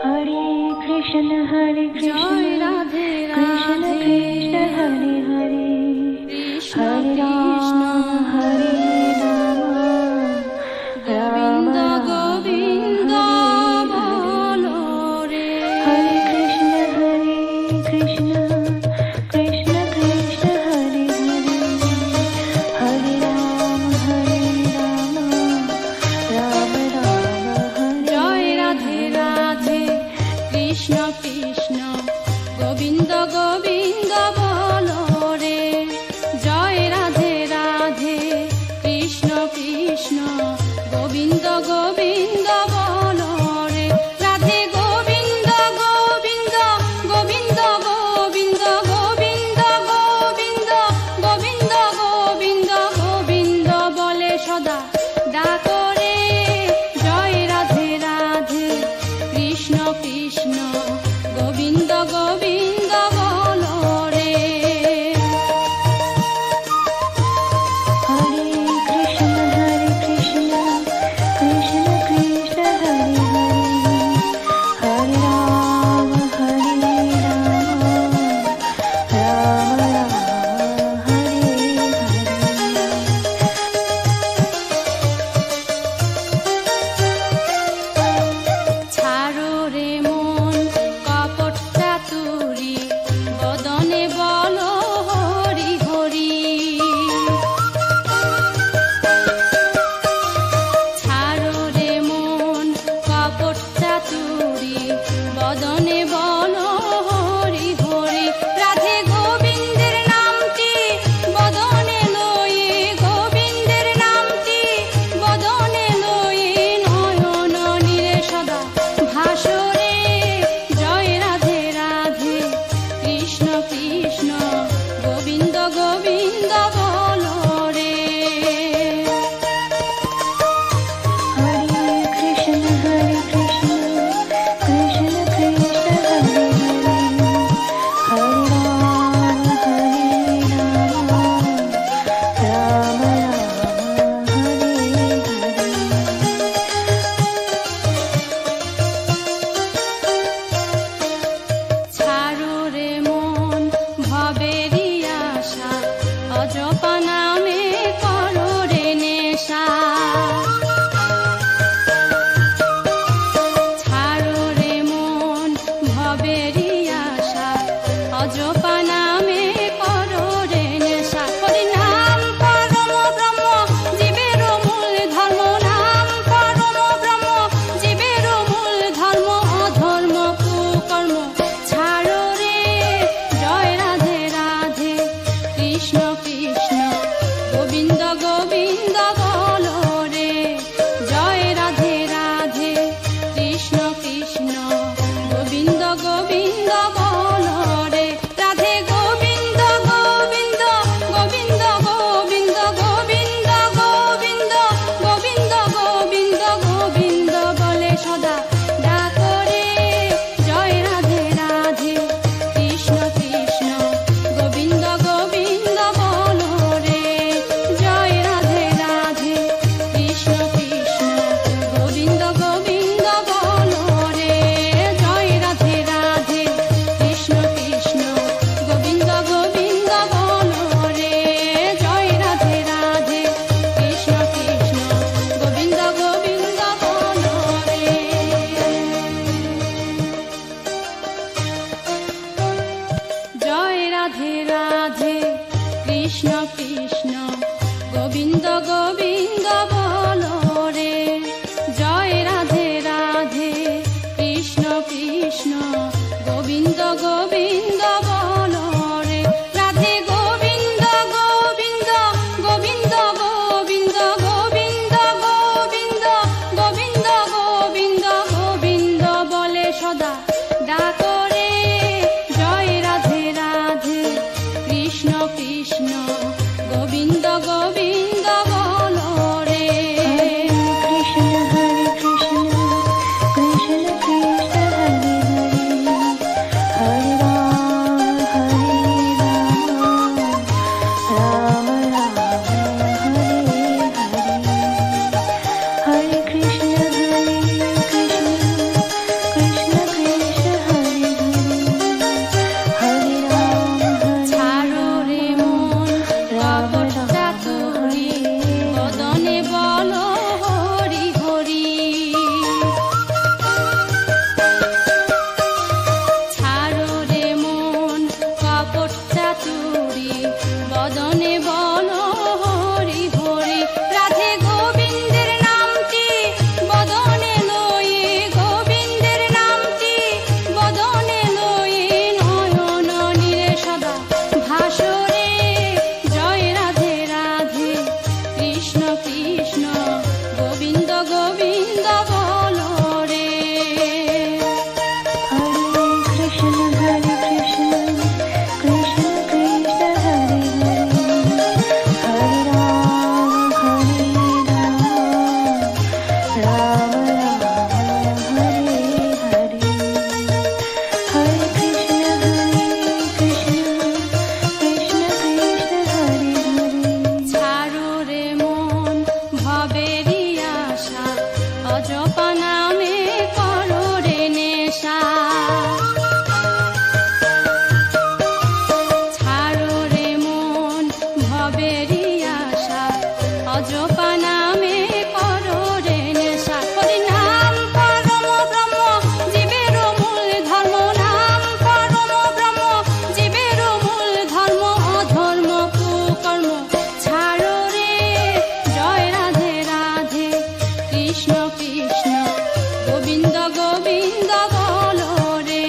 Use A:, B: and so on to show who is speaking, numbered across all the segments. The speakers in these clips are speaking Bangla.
A: Hare Krishna
B: জয় Radhe
A: Krishna
B: Radhe
A: Krishna Hare Hare
B: Krishna
A: Hare
B: Krishna
A: Rama Hare Rama
B: Govinda
A: Rama
B: Govinda
A: Hare
B: বলো
A: Hare
B: রে।
A: Hare Krishna Krishna Krishna Hare Hare Hare Rama Rama Rama Hare
B: জয় রাধে
A: Hare
B: রাধে কৃষ্ণ কৃষ্ণ গোবিন্দ গোবিন্দ বলো রে। জয় রাধে রাধে কৃষ্ণ কৃষ্ণ গোবিন্দ গোবিন্দ বলো রে। রাধে গোবিন্দ গোবিন্দ গোবিন্দ গোবিন্দ গোবিন্দ গোবিন্দ গোবিন্দ গোবিন্দ গোবিন্দ বলে সদা ডাকো রে। জয় রাধে রাধে কৃষ্ণ কৃষ্ণ গোবিন্দ গোবিন্দ বলো রে।
A: Hare Krishna Krishna Krishna Hare Hare Hare Rama Rama Rama Hare
B: ছাড়ো রে মন কপট চাতুরি বদনে বলো হরি হরি। ছাড়ো রে মন কপট চাতুরি বদনে বলো হরি হরি। রাধে গোবিন্দের নামটি বদনে লয়ে গোবিন্দের নামটি বদনে লয়ে নয়ন নীরে সদা ভাসরে। জয় রাধে রাধে কৃষ্ণ কৃষ্ণ গোবিন্দ গোবিন্দ বলো রে।
A: Hare Krishna
B: নামে করো রে নেশা। ছাড়ো রে মন ভবেরই আশা, অজপা নামে করো রে নেশা। হরি নাম পরম ব্রহ্ম জীবের মূল ধর্ম, নাম পরম ব্রহ্ম জীবের মূল ধর্ম, অধর্ম কুকর্ম ছাড়ো রে। জয় রাধে রাধে কৃষ্ণ কৃষ্ণ গোবিন্দ গোবিন্দ বলো রে।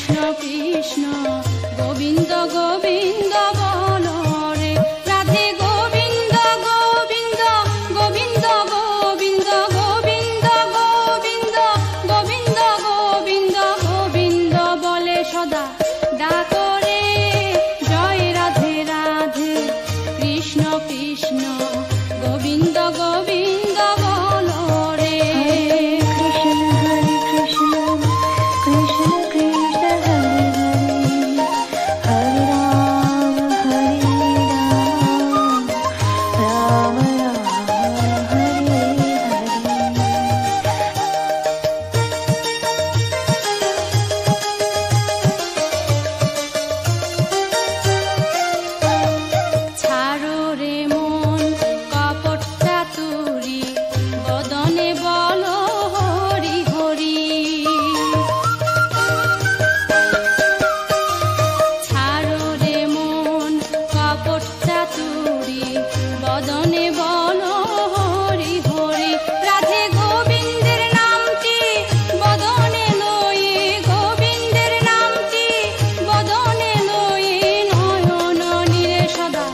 B: কৃষ্ণ কৃষ্ণ গোবিন্দ গোবিন্দ বলো রে রাধে গোবিন্দ গোবিন্দ গোবিন্দ গোবিন্দ গোবিন্দ গোবিন্দ গোবিন্দ গোবিন্দ গোবিন্দ বলে সদা ডাকো রে জয় রাধে রাধে কৃষ্ণ কৃষ্ণ গোবিন্দ গোবিন্দ বলো রে ছাড়ো রে মন কপট চাতুরি বদনে বলো হরি হরি ছাড়ো রে মন কপট চাতুরি বদনে বলো হরি হরি রাধে গোবিন্দের নামটি বদনে লয়ে গোবিন্দের নামটি বদনে লয়ে নয়ন নীরে সদা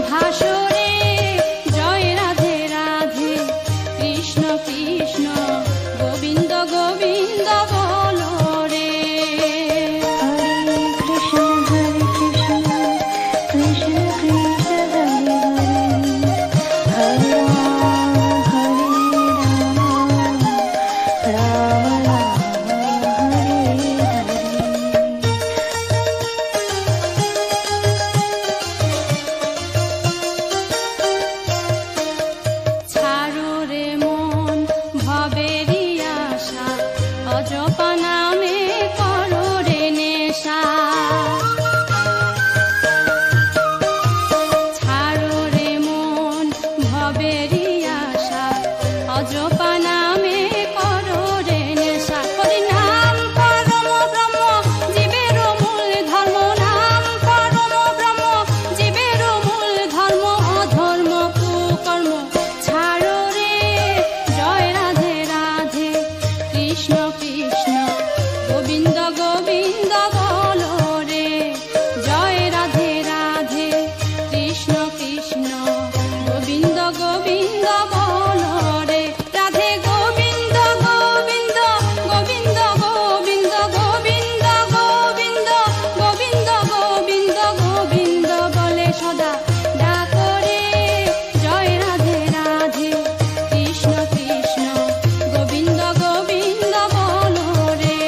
B: ভাসরে জয় রাধে রাধে কৃষ্ণ কৃষ্ণ গোবিন্দ গোবিন্দ বলো রে ছাড়ো রে মন ভবেরি আশা অজপা নামে করো রে নেশা ছাড়ো রে মন ভবেরি আশা অজপা নামে করো রে নেশা হরি নাম পরম ব্রহ্ম জীবের মূল ধর্ম নাম পরম ব্রহ্ম জীবের মূল ধর্ম অধর্ম কুকর্ম ছাড়ো রে জয় রাধে রাধে কৃষ্ণ কৃষ্ণ গোবিন্দ গোবিন্দ বলো রে জয় রাধে রাধে কৃষ্ণ কৃষ্ণ গোবিন্দ গোবিন্দ বলো রে রাধে গোবিন্দ গোবিন্দ গোবিন্দ গোবিন্দ গোবিন্দ গোবিন্দ গোবিন্দ গোবিন্দ গোবিন্দ বলে সদা ডাকো রে জয় রাধে রাধে কৃষ্ণ কৃষ্ণ গোবিন্দ গোবিন্দ বলো রে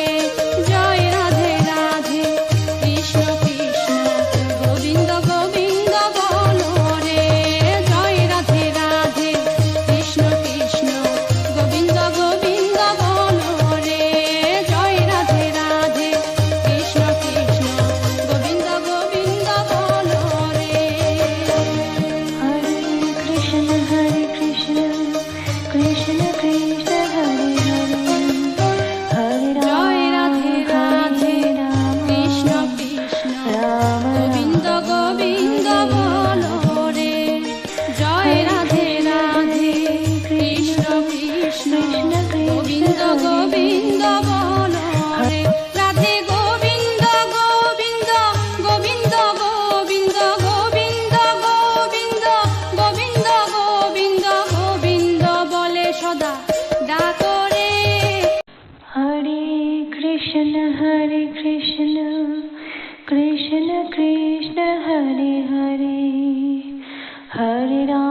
B: জয় রাধে রাধে কৃষ্ণ কৃষ্ণ গোবিন্দ গোবিন্দ বলো রে জয় রাধে রাধে কৃষ্ণ কৃষ্ণ গোবিন্দ গোবিন্দ বলো রে জয় রাধে রাধে কৃষ্ণ কৃষ্ণ গোবিন্দ গোবিন্দ বলো রে
A: Hare Krishna, Krishna Krishna, Hare Hare, Hare
B: জয় রাধে রাধে
A: Rama,
B: কৃষ্ণ কৃষ্ণ
A: Rama
B: গোবিন্দ গোবিন্দ বলো রে জয় রাধে রাধে কৃষ্ণ কৃষ্ণ গোবিন্দ গোবিন্দ বলো রে রাধে গোবিন্দ গোবিন্দ গোবিন্দ গোবিন্দ গোবিন্দ গোবিন্দ গোবিন্দ গোবিন্দ গোবিন্দ বলে সদা ডাকো রে
A: Hare Krishna, Krishna Krishna, Hare Hare, Hare Rama.